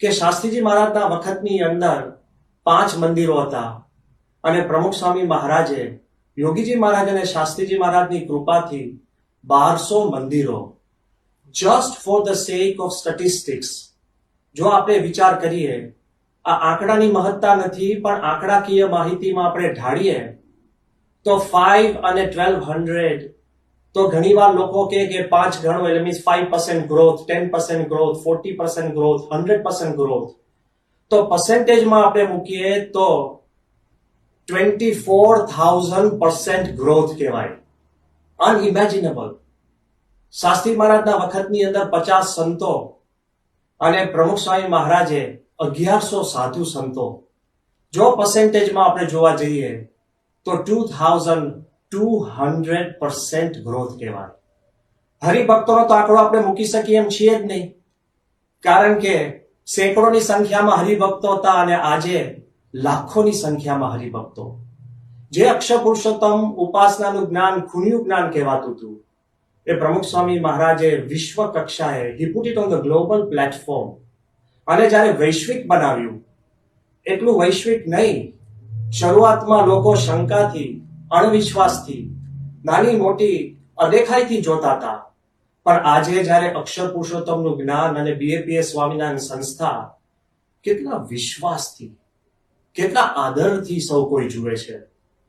કે શાસ્ત્રીજી મહારાજના વખતની અંદર 5 મંદિરો હતા અને પ્રમુખ સ્વામી મહારાજે યોગીજી મહારાજ અને શાસ્ત્રીજી મહારાજની કૃપાથી 1200 મંદિરો, just for the sec of statistics. જો આપણે વિચાર કરીએ, આ આંકડાની મહત્તા નથી, પણ આંકડાકીય માહિતીમાં આપણે ઢાળીએ તો 5 અને 1200 તો ઘણીવાર લોકો કહે કે 5 ગણો એટલે means 5% growth, 10% growth, 40% growth, 100% growth. તો પર્સન્ટેજમાં આપણે મૂકીએ તો 24,000% ગ્રોથ કહેવાય. અનઇમેજિનેબલ. શાસ્ત્રી મહારાજના વખતની અંદર 50 સંતો અને પ્રમુખ સ્વામી મહારાજે 1100 સાધુ સંતો. જો પર્સન્ટેજમાં આપણે જોવા જઈએ તો 2,200% ગ્રોથ કહેવાય. હરિભક્તોનો તો આંકડો આપણે મૂકી શકીએ એમ છીએ જ નહીં, કારણ કે સેંકડોની સંખ્યામાં હરિભક્તો હતા અને આજે લાખોની સંખ્યામાં હરિભક્તો. જે અક્ષર પુરુષોત્તમ ઉપાસનાનું જ્ઞાન ખૂણ્યું જ્ઞાન કહેવાતું હતું, એ પ્રમુખ સ્વામી મહારાજે વિશ્વ કક્ષાએ he put it on the global platform. અને જ્યારે વૈશ્વિક બનાવ્યું, એટલું વૈશ્વિક નહીં, શરૂઆતમાં લોકો શંકાથી, અણવિશ્વાસથી, નાની મોટી અદેખાઈથી જોતા હતા, પણ આજે જ્યારે અક્ષર પુરુષોત્તમનું જ્ઞાન અને BAPS સ્વામિનારાયણ સંસ્થા કેટલા વિશ્વાસથી, કેટલા આદરથી સૌ કોઈ જુએ છે.